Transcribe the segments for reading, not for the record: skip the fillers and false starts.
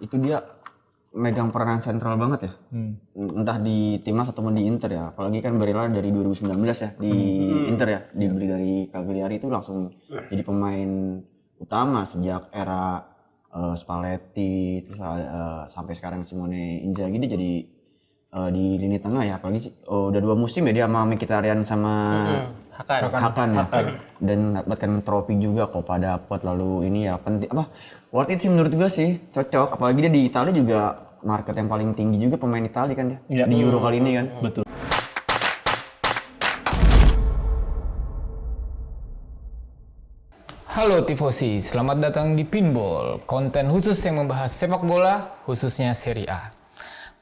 itu dia megang peranan sentral banget ya. Entah di timnas ataupun di Inter ya. Apalagi kan Barella dari 2019 ya di Inter ya. Dibeli dari Cagliari itu langsung jadi pemain utama sejak era Spalletti terus sampai sekarang Simone Inzaghi dia jadi di lini tengah ya. Apalagi udah 2 musim ya dia sama Mkhitaryan sama Hakan ya. Dan dapatkan trofi juga Coppa dapat lalu ini ya penting worth it sih menurut gue sih, cocok apalagi dia di Italia juga market yang paling tinggi juga pemain Italia kan dia di Euro kali ini kan. Betul. Halo Tifosi, selamat datang di Pinball, konten khusus yang membahas sepak bola, khususnya Serie A.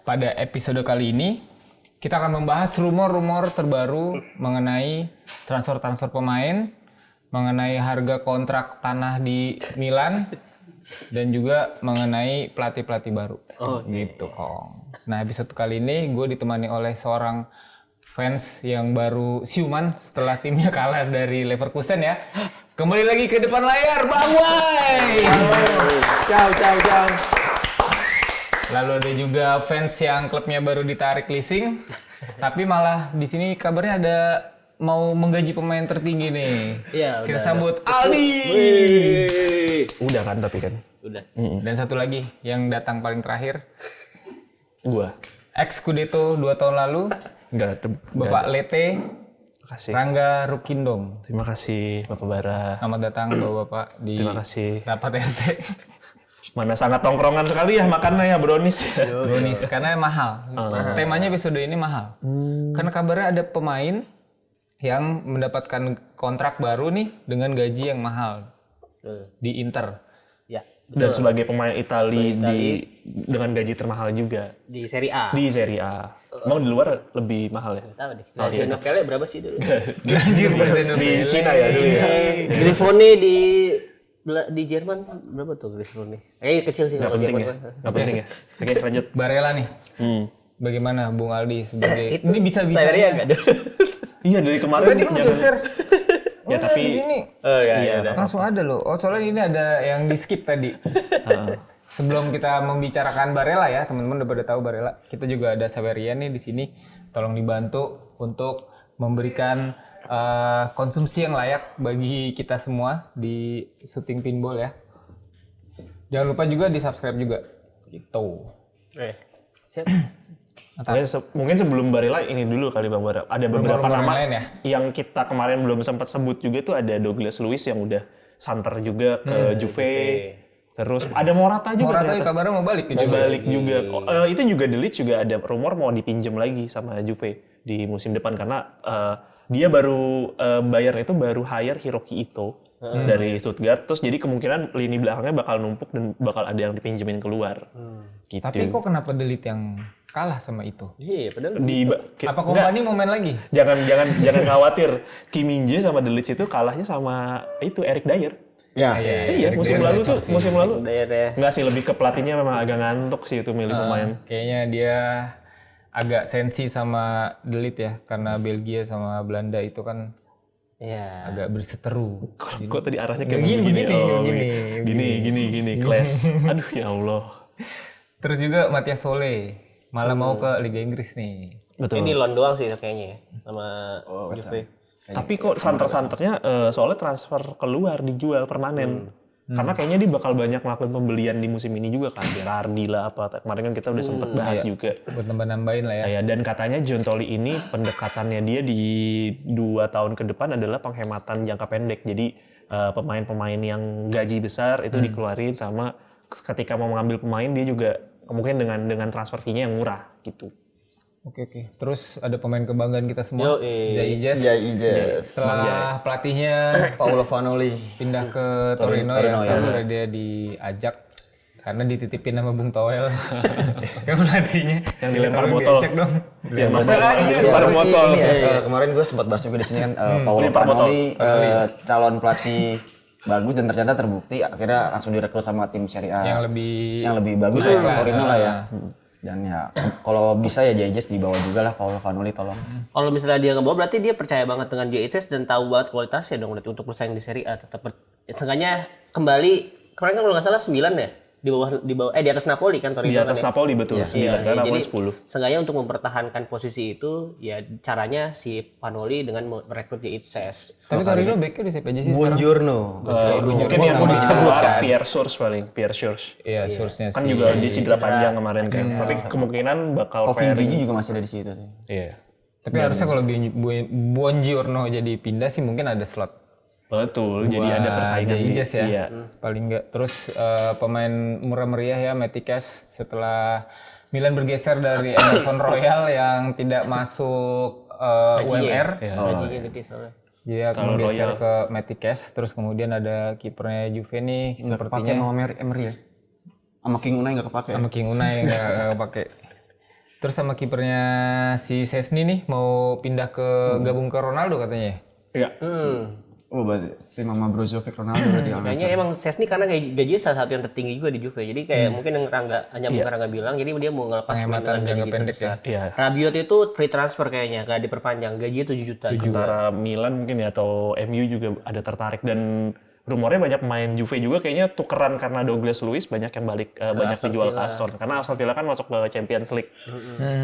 Pada episode kali ini, kita akan membahas rumor-rumor terbaru mengenai transfer-transfer pemain, mengenai harga kontrak tanah di Milan, dan juga mengenai pelatih-pelatih baru. Gitu, Kong. Nah, episode kali ini gue ditemani oleh seorang fans yang baru siuman setelah timnya kalah dari Leverkusen ya. Kembali lagi ke depan layar, Bang Wai! Ciao. Lalu ada juga fans yang klubnya baru ditarik leasing, tapi malah di sini kabarnya ada mau menggaji pemain tertinggi nih. Iya, kita udah. sambut Aldi. Udah kan tapi kan. Udah. Dan satu lagi yang datang paling terakhir, Gua. ex Scudetto 2 tahun lalu, Enggak Bapak Lete kasih. Rangga Rukindong. Terima kasih Bapak Bara. Selamat datang Bapak-bapak di Terima kasih. rapat RT. Mana sangat tongkrongan sekali ya makannya ya brownies. Brownies karena mahal. Temanya episode ini mahal. Karena kabarnya ada pemain yang mendapatkan kontrak baru nih dengan gaji yang mahal di Inter. Ya. Dan sebagai pemain Itali dengan gaji termahal juga Di Serie A. di Serie A. Emang di luar lebih mahal ya? Tahu deh. Graziano Pelle berapa sih dulu? Di Cina ya dulu ya. Grifone di Jerman berapa tuh Grifone? Kecil sih Nggak kalau penting ya. Jerman. Nggak penting ya. Oke lanjut. Barella nih. Bagaimana Bung Aldi sebagai ini bisa-bisa Serie A enggak dulu. Iya dari kemarin tadi lu geser. Ya, Udah, tapi- di sini Oh Iya. langsung ada loh. Oh soalnya ini ada yang di skip tadi. Sebelum kita membicarakan Barella ya, teman-teman udah pada tahu Barella. Kita juga ada Saverian nih di sini. Tolong dibantu untuk memberikan konsumsi yang layak bagi kita semua di syuting pinball ya. Jangan lupa juga di subscribe juga. Gitu. Siap. Mungkin sebelum Barella ini dulu kali Bang Bara. Ada beberapa Rumor-rumor nama lain ya? yang kita kemarin belum sempat sebut juga tuh ada Douglas Luiz yang udah santer juga ke Juve. Terus ada Morata juga Morata ternyata. kabarnya mau balik ke Mau Juve. balik juga. Itu juga The Leeds juga ada rumor mau dipinjam lagi sama Juve di musim depan karena dia baru bayar itu baru hire Hiroki Ito dari Stuttgart. Terus jadi kemungkinan lini belakangnya bakal numpuk dan bakal ada yang dipinjemin keluar. Gitu. Tapi kok kenapa Delit yang kalah sama itu? Iya, padahal Apa kompani mau main lagi? Jangan khawatir. Kim Min-jae sama The Leeds itu kalahnya sama itu Eric Dyer. Ya. Iya, musim lalu tuh, musim lalu. daerah Enggak sih, lebih ke pelatihnya memang agak ngantuk sih itu milih pemain. Kayaknya dia agak sensi sama Delit ya, karena Belgia sama Belanda itu kan ya. agak berseteru. Kok tadi arahnya Ya, kayak gini, begini. Gini, clash. Aduh ya Allah. Terus juga Matias Sole malah mau ke Liga Inggris nih. Betul. Ini loan doang sih kayaknya ya sama Juve. Tapi kok santer-santernya soalnya transfer keluar dijual permanen. Karena kayaknya dia bakal banyak melakukan pembelian di musim ini juga kan. Berardi lah apa. Kemarin kan kita udah sempat bahas juga. Buat nambah-nambahin lah ya. Ya, dan katanya John Tolly ini pendekatannya dia di 2 tahun ke depan adalah penghematan jangka pendek. Jadi pemain-pemain yang gaji besar itu dikeluarin sama ketika mau mengambil pemain dia juga kemungkinan dengan transfer fee-nya yang murah gitu. Oke. Terus ada pemain kebanggaan kita semua, Jai Ijes. Setelah pelatihnya Paolo Vanoli. pindah ke Torino ya, karena dia diajak karena dititipin sama Bung Toel ke pelatihnya Yang dilempar botol. Cek dong. Dilempar botol. Kemarin gue sempat bahas juga di sini kan Paolo Lempar botol. Vanoli calon pelatih bagus dan ternyata terbukti akhirnya langsung direkrut sama tim Serie A yang lebih bagus lah Torino lah ya. Dan ya kalau bisa ya JJS dibawa juga lah Paolo Vanoli tolong. Kalau misalnya dia ngebawa berarti dia percaya banget dengan JHS dan tahu banget kualitasnya dong untuk bersaing di Serie A tetap seenggaknya kembali kemarin kan kalau nggak salah 9 ya di atas Napoli kan Torino Di atas kan ya? Napoli betul, 9 kan Napoli 10. Seenggaknya untuk mempertahankan posisi itu ya caranya si Panoli dengan merekrut Itses. Tapi Torino backnya udah siapa aja sih sekarang? Buongiorno. Mungkin yang mau dikeluar Pierre Source paling, Pierre Source. Iya, source-nya Kan sih. juga dia cedera panjang kemarin kan. Tapi kemungkinan bakal Coffin pairing. Gigi juga masih ada di situ sih. Iya. Tapi harusnya kalau Buongiorno jadi pindah sih mungkin ada slot. Betul, jadi ada persaingan Jadi Jazz ya. Iya. Paling enggak. Terus pemain murah meriah ya Metikas setelah Milan bergeser dari Emerson Royal yang tidak masuk UMR. Gajinya gede soalnya. Jadi akan bergeser ke Metikas. Terus kemudian ada kipernya Juve nih Nggak kepake sepertinya sama Emery ya. Sama King Unai nggak kepake. sama King Unai nggak pakai. Terus sama kipernya si Szczesny nih mau pindah ke gabung ke Ronaldo katanya. Iya. Oh berarti tim sama Brozovic Ronaldo berarti. Kayaknya emang Szczesny karena gajinya salah satu yang tertinggi juga di Juve. Jadi kayak mungkin yang Rangga bilang, jadi dia mau ngelepas pemain Penghematan dengan jangka gaji pendek terbesar. Iya. Rabiot itu free transfer kayaknya, gak diperpanjang. Gajinya 7 juta. Antara Milan mungkin ya atau MU juga ada tertarik dan rumornya banyak pemain Juve juga kayaknya tukeran karena Douglas Luiz banyak yang balik banyak dijual ke Aston karena Aston Villa kan masuk ke Champions League.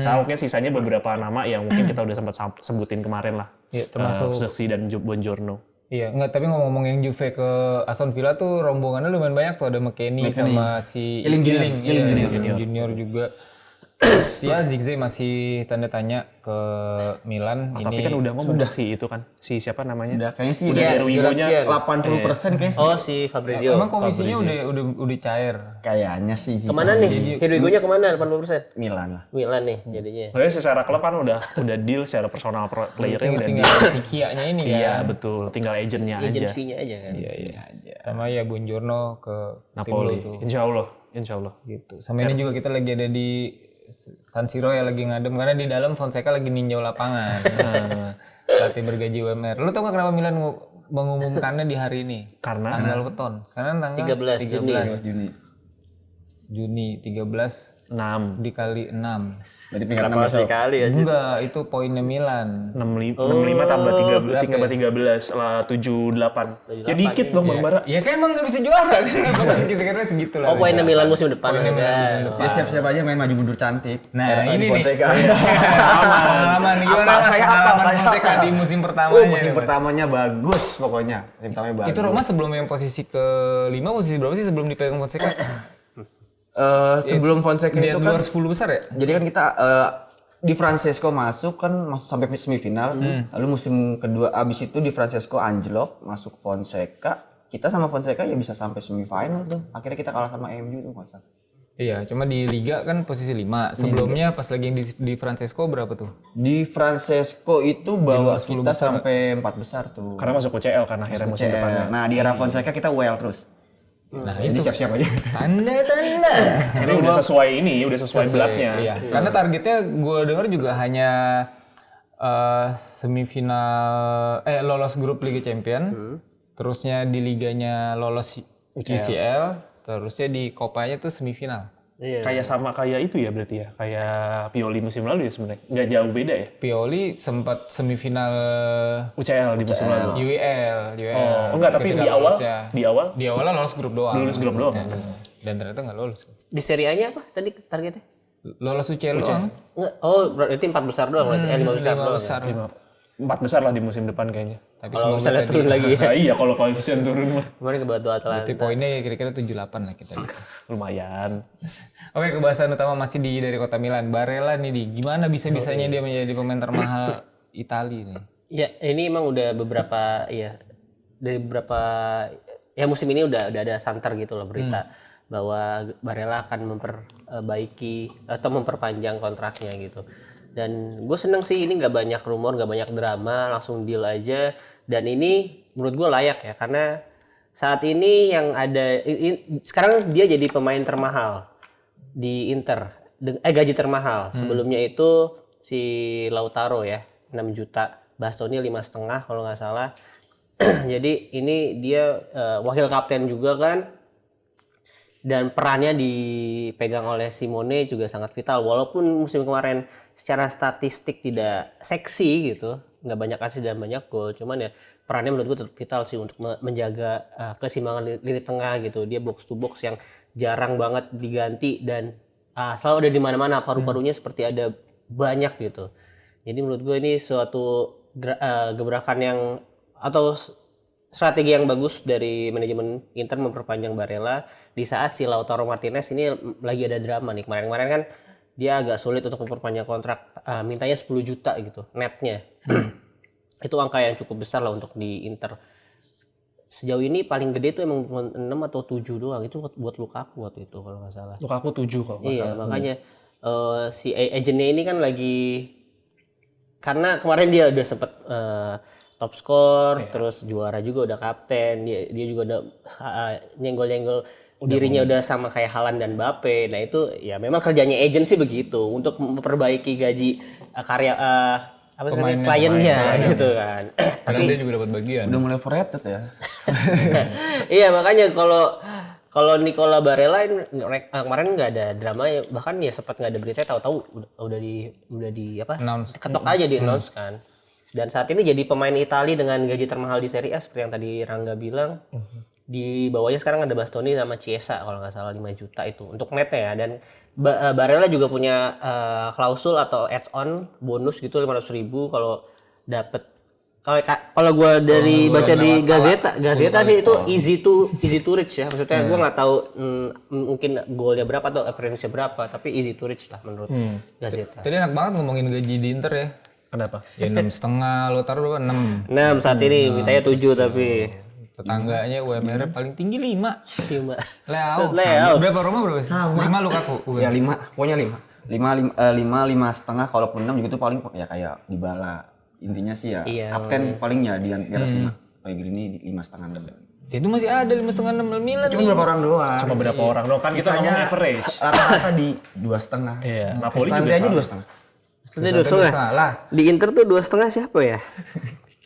Sauknya sisanya beberapa nama yang mungkin kita udah sempat sebutin kemarin lah. Iya, termasuk Zirkzee dan Buongiorno. Iya, enggak, tapi ngomong-ngomong yang Juve ke Aston Villa tuh rombongannya lumayan banyak tuh, ada McKennie sama si Ealing Junior juga. Terus ya Zirkzee masih tanda tanya ke Milan ini. Tapi kan udah ngomong si itu kan, si siapa namanya? Udah kayaknya sih Iya, Ruigonya 80% kayaknya sih. Oh si Fabrizio. Emang komisinya udah cair. Kayaknya sih. Kemana nih? Hidroigonya kemana 80%? Milan lah. Milan nih jadinya. Soalnya secara klub kan udah deal secara personal playernya udah Tinggal si Kianya ini kan. Iya betul, tinggal agentnya aja. Agensinya aja kan. Iya. Sama ya Buongiorno ke Napoli, tim lo tuh. insya Allah. Gitu. Sama ini juga kita lagi ada di San Siro ya lagi ngadem karena di dalam Fonseca lagi ninjau lapangan. Pelatih bergaji UMR. Lu tau gak kenapa Milan mengumumkannya di hari ini? Karena Tanggal weton. Sekarang tanggal 13 Juni 13 6 dikali 6. Berarti peringkat 6 besok. Kali ya. Enggak, itu poinnya Milan. 65 tambah 13 lah 78. Ya dikit dong Bang Bara. Ya kan emang gak bisa juara kan. Kenapa segitu karena segitu lah. Oh poinnya Milan musim depan ya. Ya siap-siap aja main maju mundur cantik. Nah, ini nih. Fonseca. Pengalaman gimana Mas? Pengalaman Fonseca di musim pertamanya. Musim pertamanya bagus pokoknya. Musim pertamanya bagus. Itu Roma sebelum yang posisi ke-5, posisi berapa sih sebelum dipegang Fonseca? Sebelum Fonseca Di itu luar kan 10 besar ya? jadi kan kita di Francesco masuk sampai semifinal. Lalu musim kedua abis itu di Francesco anjlok, masuk Fonseca. Kita sama Fonseca ya bisa sampai semifinal tuh. Akhirnya kita kalah sama MU tuh masa. Iya, cuma di Liga kan posisi 5. Sebelumnya pas lagi yang di Francesco berapa tuh? Di Francesco itu bawa kita sampai 4 besar tuh. Karena masuk UCL kan akhirnya musim depannya. Nah, di era Fonseca kita well terus. Nah, Jadi siap-siap aja. tanda-tanda. Ini udah sesuai belatnya. Iya, karena targetnya gue dengar juga hanya semifinal lolos grup Liga Champion. Terusnya di liganya lolos UCL, terusnya di Copanya tuh semifinal. Iya. Kayak sama kayak itu ya berarti ya. Kayak Pioli musim lalu ya sebenarnya. Nggak jauh beda ya. Pioli sempat semifinal UCL di musim lalu. UEL. Oh enggak, tapi di awal Di awalnya lolos grup doang. lulus grup doang. Dan ternyata nggak lolos. Di Serie A-nya apa tadi targetnya? Lolos UCL doang. Enggak. Oh berarti 4 besar doang berarti. 5 besar Lima doang. besar. 4 besar lah di musim depan kayaknya. Tapi Kalau semoga misalnya turun lagi ya. Nah, iya kalau koefisien turun mah Kemarin kebantu Atalanta. Berarti poinnya kira-kira 78 lah kita. lumayan. Oke, kebahasan utama masih dari kota Milan. Barella nih, gimana bisa-bisanya dia menjadi pemain termahal Italia nih? Ya ini emang udah beberapa dari beberapa musim ini udah ada santer gitu loh berita bahwa Barella akan memperbaiki atau memperpanjang kontraknya gitu. Dan gue seneng sih ini nggak banyak rumor, nggak banyak drama, langsung deal aja. Dan ini menurut gue layak ya karena saat ini yang ada sekarang dia jadi pemain termahal di Inter. Gaji termahal. Sebelumnya itu si Lautaro ya 6 juta, Bastoni 5,5 kalau nggak salah. Jadi ini dia wakil kapten juga kan. Dan perannya dipegang oleh Simone juga sangat vital walaupun musim kemarin secara statistik tidak seksi gitu, nggak banyak assist dan banyak gol, cuman ya perannya menurut gue tetap vital sih untuk menjaga keseimbangan lini tengah gitu. Dia box to box yang jarang banget diganti dan selalu ada di mana-mana, paru-parunya seperti ada banyak gitu. Jadi menurut gue ini suatu gebrakan yang atau strategi yang bagus dari manajemen Inter memperpanjang Barella di saat si Lautaro Martinez ini lagi ada drama nih. Kemarin-kemarin kan dia agak sulit untuk memperpanjang kontrak, mintanya 10 juta gitu netnya. Itu angka yang cukup besar lah untuk di Inter. Sejauh ini paling gede itu emang 6 atau 7 doang, itu buat Lukaku waktu itu kalau nggak salah. Lukaku 7 kalau nggak salah. Iya, makanya si agennya ini kan lagi, karena kemarin dia udah sempet top score, terus juara juga, udah kapten, dia juga udah nyenggol-nyenggol dirinya udah sama kayak Haaland dan Mbappe. Nah itu ya memang kerjanya agent sih begitu untuk memperbaiki gaji karya kliennya gitu kan. Karena dia juga dapat bagian. Udah mulai overrated ya. Iya, makanya kalau Nicola Barella kemarin nggak ada drama, bahkan ya sempat nggak ada berita, tahu-tahu udah di apa? Ketok aja di announce kan. Dan saat ini jadi pemain Italia dengan gaji termahal di Serie A seperti yang tadi Rangga bilang. Di bawahnya sekarang ada Bastoni sama Chiesa kalau nggak salah 5 juta itu untuk netnya ya. Dan Barella juga punya klausul atau add-on bonus gitu 500.000 kalau dapet. Kalau gue dari baca di Gazeta sih itu easy to reach ya. Maksudnya gue nggak tahu mungkin golnya berapa atau appearance-nya berapa, tapi easy to reach lah menurut Gazeta. Tadi enak banget ngomongin gaji di Inter ya. Kenapa? Ya 6,5, lo taruh berapa? 6. 6 saat ini mintanya 7 tapi Tetangganya UMR paling tinggi 5. 5. Leao. Berapa Roma berapa sih? 5 Lukaku. Ya 5, pokoknya 5. 5,5 kalaupun 6 juga itu paling ya kayak Dybala. Intinya sih ya kapten palingnya di atas 5. Kayak gini 5,5. Itu masih ada 5,5 Milan. Cuma berapa orang doang? Cuma berapa orang doang kan kita ngomong average. Rata-rata di 2,5. Iya, Napoli juga aja sama. 2,5. Setengah 2,5. Salah. Di Inter tuh 2,5 siapa ya?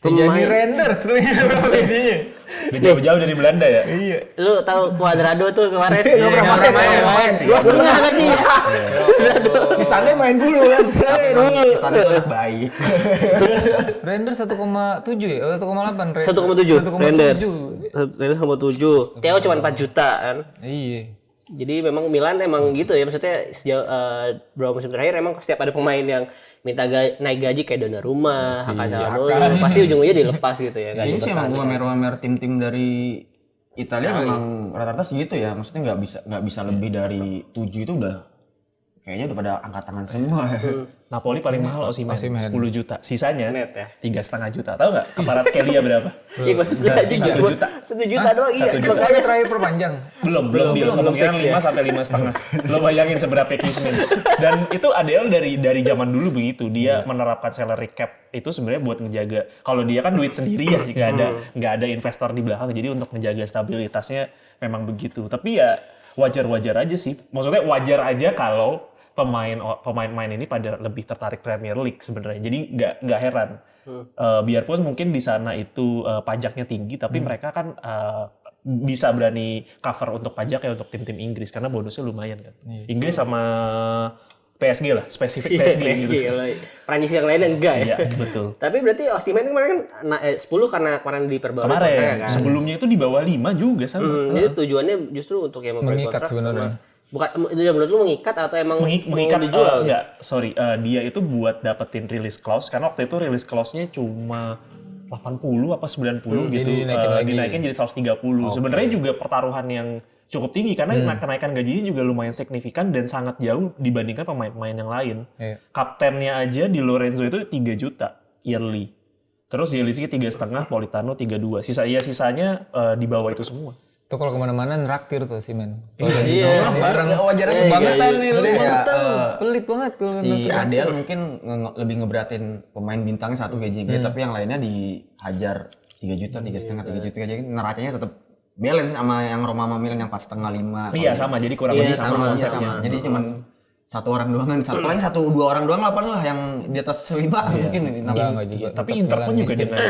Jadi Renders lu berapa gajinya? Udah jauh-jauh dari Belanda ya? Iya. Lu tahu Cuadrado tuh kemarin pernah main. 2,5 gajinya. Di standar main dulu kan. Standar anak baik. Renders 1,7 ya? 1,8 1,7 Renders. Renders 1,7. Theo cuma 4 juta kan. Iya. Jadi memang Milan emang gitu ya, maksudnya sejauh beberapa musim terakhir emang setiap ada pemain yang minta naik gaji kayak Donnarumma, Hakan Calhanoglu, pasti ujung-ujungnya dilepas gitu ya. Ini sih emang pamer tim-tim dari Italia memang rata-rata segitu ya, maksudnya nggak bisa lebih dari 7 itu udah kayaknya udah pada angkat tangan semua. Napoli paling mahal Osimhen 10 juta. Sisanya Net ya. 3,5 juta. Tahu nggak? Kvaratskhelia berapa? Iya, maksudnya 1 juta. 1 juta doang iya. Makanya terakhir perpanjang. Belum kemungkinan 5 sampai 5,5. Lo bayangin seberapa Osimhen. Dan itu ADL dari zaman dulu begitu. Dia menerapkan salary cap itu sebenarnya buat ngejaga. Kalau dia kan duit sendiri ya, nggak ada investor di belakang. Jadi untuk menjaga stabilitasnya memang begitu. Tapi ya wajar-wajar aja sih. Maksudnya wajar aja kalau pemain ini pada lebih tertarik Premier League sebenarnya. Jadi nggak heran. Biarpun mungkin di sana itu pajaknya tinggi, tapi mereka kan bisa berani cover untuk pajak ya untuk tim-tim Inggris karena bonusnya lumayan kan. Inggris sama PSG lah, spesifik PSG gitu. Prancis yang lainnya enggak ya. Iya, betul. Tapi berarti Osimhen kemarin kan 10 karena kemarin diperbarui Kemarin, kan. sebelumnya itu di bawah 5 juga sama. Jadi tujuannya justru untuk yang mengikat sebenarnya. Bukan itu menurut lu mengikat atau emang mengikat mau dijual? enggak, sorry. Dia itu buat dapetin release clause karena waktu itu release clause-nya cuma 80 apa 90 gitu. Dinaikin jadi 130. Sebenarnya juga pertaruhan yang cukup tinggi karena kenaikan gajinya juga lumayan signifikan dan sangat jauh dibandingkan pemain-pemain yang lain. Kaptennya aja di Lorenzo itu 3 juta yearly. Terus Zielinski 3,5, Politano 3,2. Sisanya di bawah itu semua. Tuh kalau kemana-mana neraktir tuh si men. Iya. Bareng. Wajar aja Bangetan nih. pelit banget kalau si ADL mungkin lebih ngeberatin pemain bintangnya satu gajinya gede, tapi yang lainnya dihajar 3 juta, 3,5, 3 juta gaji, neracanya tetap balance sama yang Roma sama Milan yang 4,5, 5. Iya sama, jadi kurang lebih sama konsepnya. Jadi cuman satu orang doang kan, paling 1-2 orang doang lah yang di atas 5 mungkin ini. Enggak juga. Tapi Inter pun juga dengan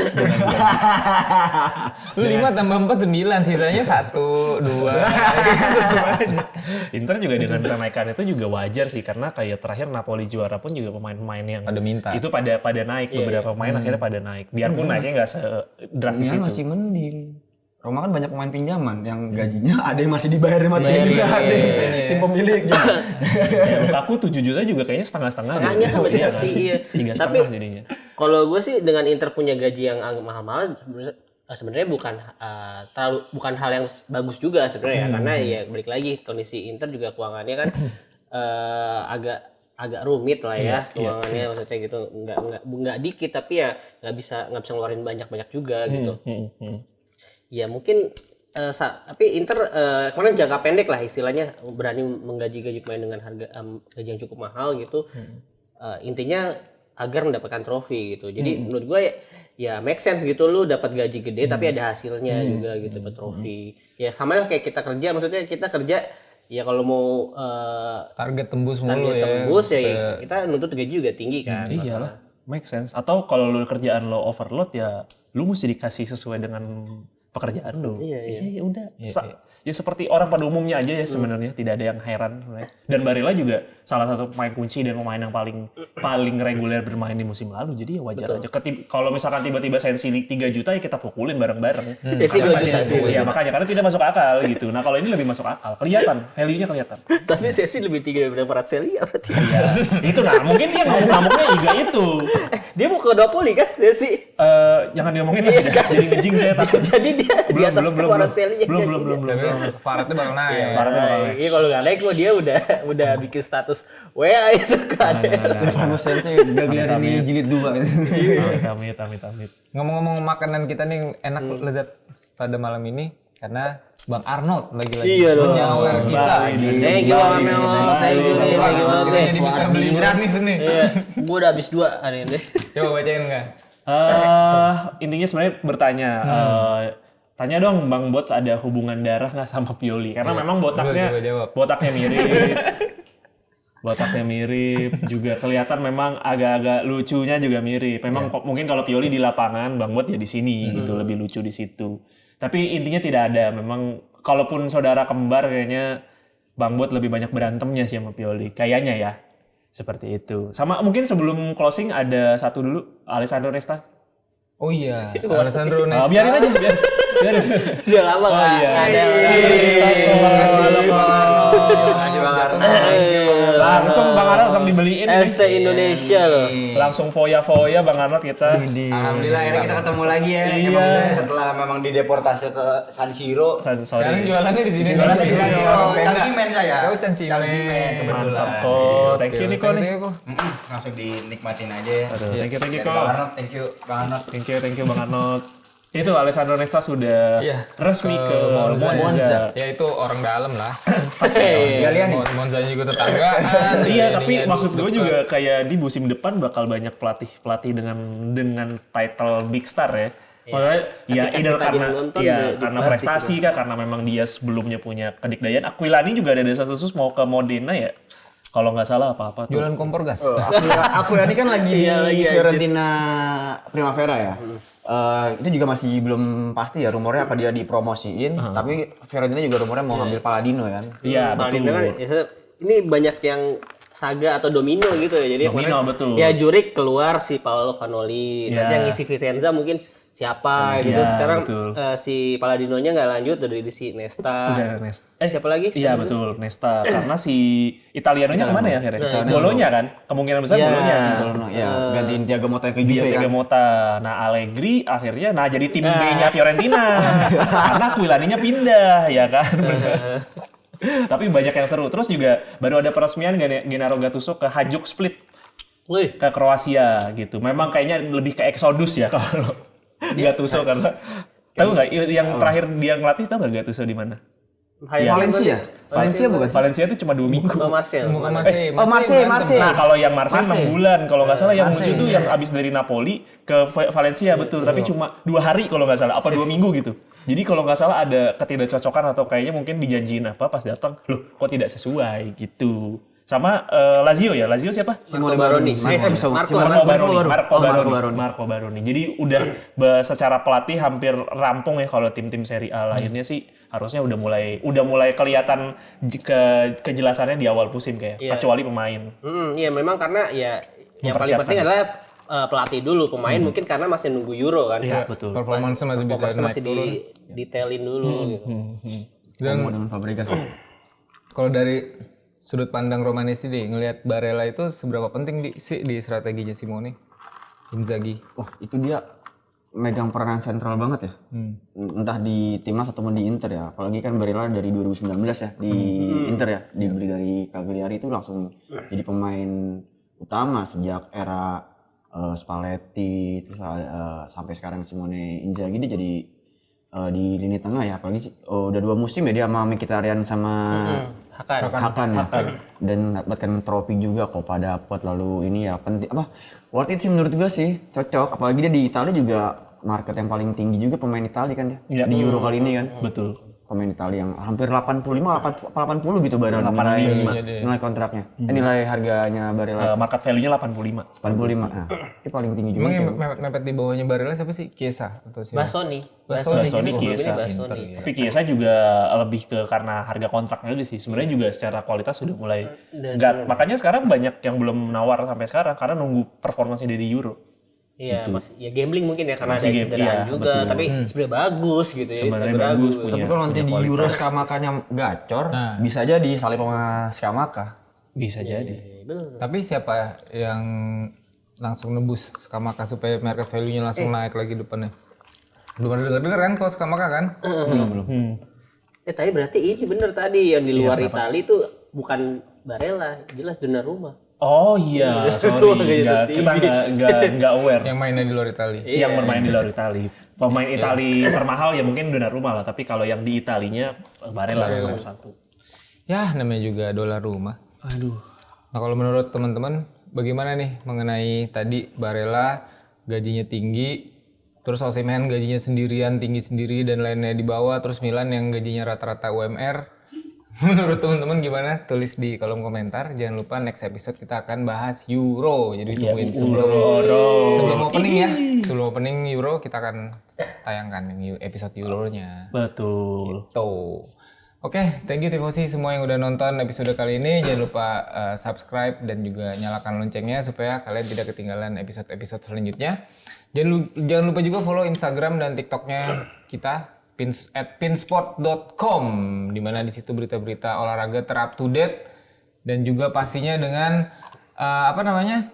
lu 5 tambah 4 9, sisanya 1 2. Inter juga dengan kenaikan itu juga wajar sih karena kayak terakhir Napoli juara pun juga pemain-pemain yang ada minta. Itu pada naik, beberapa pemain akhirnya pada naik. Biarpun naiknya nggak sedrastis itu. Masih mending. Roma kan banyak pemain pinjaman yang gajinya ada yang masih dibayar sama tim juga, tim pemiliknya. Lukaku 7 juta juga kayaknya setengah-setengah. Setengahnya sama Chelsea, iya. 3,5 jadinya. Kalau gue sih dengan Inter punya gaji yang agak mahal-mahal sebenarnya bukan hal yang bagus juga sebenarnya karena ya balik lagi kondisi Inter juga keuangannya kan agak rumit lah ya keuangannya maksudnya gitu nggak dikit tapi ya nggak bisa ngeluarin banyak juga gitu. Ya mungkin tapi Inter kemarin jangka pendek lah istilahnya berani menggaji pemain dengan harga gaji yang cukup mahal gitu. Intinya agar mendapatkan trofi gitu. Jadi menurut gue ya make sense gitu lu dapat gaji gede tapi ada hasilnya juga gitu dapat trofi. Ya sama lah kayak kita kerja, maksudnya kita kerja ya kalau mau target tembus mulu ya. Tembus ya kita nuntut gaji juga tinggi kan. Iyalah, make sense. Atau kalau lu kerjaan lo overload ya lu mesti dikasih sesuai dengan pekerjaan lu. Iya, ya udah. Ya seperti orang pada umumnya aja ya sebenarnya, tidak ada yang heran. Dan Barella juga salah satu pemain kunci dan pemain yang paling reguler bermain di musim lalu. Jadi ya wajar aja. Kalau misalkan tiba-tiba Sensi 3 juta ya kita pukulin bareng-bareng. Ya makanya karena tidak masuk akal gitu. Nah kalau ini lebih masuk akal, kelihatan, value-nya kelihatan. Tapi Sensi lebih tinggi daripada Kvaratskhelia berarti. Iya. Itu nah mungkin dia ngamuk-ngamuknya juga itu. Dia mau ke Napoli kan Sensi? Jangan diomongin lah, jadi ngejing saya takut. Jadi dia di atas Kvaratskhelia. Belum. Faradnya bakal naik. Ini kalau nggak naik kok dia udah bikin status WA itu kan. Stefano Sensi Gagliardini jilid 2. Amit. Ngomong-ngomong makanan kita nih enak lezat pada malam ini karena Bang Arnold lagi-lagi Iya dong. nyawer kita. Thank you Arnold. Thank you banget. Jadi bisa beli gratis nih. Iya, gua udah habis 2 hari ini. Coba bacain enggak? Intinya sebenarnya bertanya, tanya dong Bang Bots ada hubungan darah nggak sama Pioli? Karena memang botaknya mirip, juga kelihatan memang agak-agak lucunya juga mirip. Memang mungkin kalau Pioli di lapangan, Bang Bots ya di sini gitu lebih lucu di situ. Tapi intinya tidak ada. Memang kalaupun saudara kembar kayaknya Bang Bots lebih banyak berantemnya sih sama Pioli. Kayaknya ya. Seperti itu. Sama mungkin sebelum closing ada satu dulu, Alessandro Nesta. Oh iya, Alessandro Nesta. Biarin aja, biarin. Udah lama nggak ada. Terima kasih Bang Arnold. Langsung Bang Arnold langsung dibeliin. ST Indonesia loh. Langsung foya-foya Bang Arnold kita. Alhamdulillah akhirnya kita ketemu lagi ya. Iya. Emang saya setelah memang dideportasi ke San Siro. Sekarang jualannya di sini. Cangcimen saya. Oh, Cangcimen. Kebetulan. Mantap kok. Thank you Niko nih. Langsung dinikmatin aja ya. Aduh, thank you Dari Niko. Bang Arnold, thank you Bang Arnold. Thank you Bang Arnold. Itu Alessandro Nesta sudah resmi ke Monza. Ya itu orang dalam lah. Sekalian nih. Monzanya juga tetanggaan. Iya, tapi maksud gue juga kayak di musim depan bakal banyak pelatih dengan title big star ya. Makanya ya either karena prestasi kah, karena memang dia sebelumnya punya kedikdayaan. Aquilani juga ada desas-desus mau ke Modena ya. Kalau nggak salah apa-apa tuh. Jualan kompor gas. Aquilani kan lagi di Fiorentina Primavera ya. Itu juga masih belum pasti ya rumornya apa dia dipromosiin. Tapi Fiorentina juga rumornya mau ngambil Palladino kan. Iya betul. Kan, ini banyak yang saga atau domino gitu ya. Jadi Domino, betul. Ya Juric keluar si Paolo Vanoli. Nanti yang ngisi Vicenza mungkin siapa gitu. Sekarang si Palladino-nya nggak lanjut dari si Nesta. Udah Nesta. Siapa lagi? Iya betul Nesta. Karena si Italianonya kemana ya akhirnya? Bolonya kan? Kemungkinan besar Bolonya. Ya, gantiin Thiago Motta ke Dia Juve kan. Thiago Motta. Nah Allegri akhirnya jadi tim B-nya Fiorentina. Karena Aquilani-nya pindah ya kan. Tapi banyak yang seru. Terus juga baru ada peresmian Gennaro Gattuso ke Hajduk Split. Ke Kroasia gitu. Memang kayaknya lebih ke Exodus ya kalau Gattuso karena tahu nggak yang terakhir dia ngelatih tahu nggak Gattuso di mana? Valencia. Valencia bukan? Valencia itu cuma 2 minggu. Marcel. Marseille. Nah kalau yang Marseille 6 bulan, kalau nggak salah yang lucu itu yang abis dari Napoli ke Valencia betul, tapi cuma 2 hari kalau nggak salah, apa 2 minggu gitu. Jadi kalau nggak salah ada ketidakcocokan atau kayaknya mungkin dijanjiin apa pas datang, loh kok tidak sesuai gitu. Sama Lazio ya, Lazio siapa? Simone Baroni. Marco Baroni. Jadi udah secara pelatih hampir rampung ya kalau tim-tim Serie A lainnya sih harusnya udah mulai kelihatan kejelasannya di awal musim kayak kecuali pemain. Iya memang karena ya yang paling penting adalah pelatih dulu, pemain mungkin karena masih nunggu Euro kan. Iya, betul. Performance masih bisa Performance naik masih turun. detailin dulu gitu. Komo dengan Fabregas. Kalau dari sudut pandang Romanesi deh, ngelihat Barella itu seberapa penting di strateginya Simone Inzaghi. Wah, itu dia megang peranan sentral banget ya. Entah di timnas ataupun di Inter ya. Apalagi kan Barella dari 2019 ya di Inter ya. Dibeli dari Cagliari itu langsung jadi pemain utama sejak era Spalletti terus sampai sekarang Simone Inzaghi dia jadi di lini tengah ya. Apalagi udah 2 musim ya dia sama Mkhitaryan sama Hakan ya. Dan dapatkan trofi juga, Coppa dapat, lalu ini ya penting apa worth it sih menurut gue sih, cocok. Apalagi dia di Italia juga market yang paling tinggi juga pemain Italia kan ya. Di Euro kali ini kan. Betul. Pemain Italia yang hampir 80 gitu Barella nilai kontraknya. Nilai harganya Barella Market value-nya 85. 85. Nah, itu paling tinggi juga. Emang yang mepet di bawahnya Barella siapa sih? Chiesa atau siapa? Bastoni. Bastoni Chiesa. Bastoni. Tapi Chiesa juga lebih ke karena harga kontraknya aja sih. Sebenarnya juga secara kualitas sudah mulai enggak. Makanya sekarang banyak yang belum nawar sampai sekarang karena nunggu performanya di Euro. Iya, masih ya gambling mungkin ya karena ada Masih cederaan iya, juga, tapi sebenarnya bagus gitu ya. Sebenarnya bagus, punya. Tapi kalau nanti di Euro Skamakanya gacor, bisa aja disalip sama Skamaka. Bisa jadi. Tapi siapa yang langsung nebus Skamaka supaya market value-nya langsung naik lagi depannya? Belum ada dengar kan kalau Skamaka kan? Belum. Tapi berarti ini bener tadi yang di luar Italia itu bukan Barella, jelas Donnarumma. Oh iya, sorry. Kita nggak aware. Yang mainnya di luar Italia. Yang bermain di luar Italia. Pemain Italia termahal ya mungkin Donnarumma lah, tapi kalau yang di Italinya Barella nomor 1. Ya namanya juga Donnarumma. Aduh. Nah kalau menurut teman-teman bagaimana nih mengenai tadi Barella gajinya tinggi, terus Osimhen gajinya sendirian tinggi sendiri dan lainnya di bawah, terus Milan yang gajinya rata-rata UMR. Menurut teman-teman gimana? Tulis di kolom komentar. Jangan lupa next episode kita akan bahas Euro. Jadi tungguin sebelum opening ya. Sebelum opening Euro kita akan tayangkan yang episode Euro-nya. Betul. Tuh. Oke, thank you Tifosi semua yang udah nonton episode kali ini. Jangan lupa subscribe dan juga nyalakan loncengnya supaya kalian tidak ketinggalan episode-episode selanjutnya. Jangan lupa juga follow Instagram dan TikToknya kita @pinsport.com, di mana di situ berita-berita olahraga ter-up to date dan juga pastinya dengan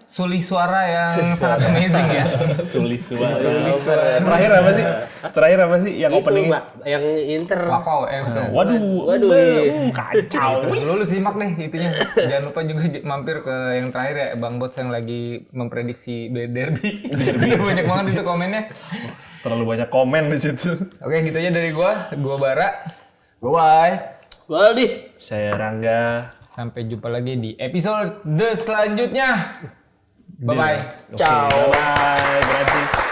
sulih suara yang sangat amazing ya. Sulih suara. Terakhir apa sih yang opening? Yang Inter. Wow, Waduh, kacau. Lu simak deh itunya. Jangan lupa juga mampir ke yang terakhir ya, Bang Bots yang lagi memprediksi derby. Banyak banget itu komennya. Terlalu banyak komen di situ. Oke, gitu aja dari gua Bara. Bye. Gua Aldi. Saya Rangga. Sampai jumpa lagi di episode selanjutnya. Bye bye. Ciao. Bye. Berarti.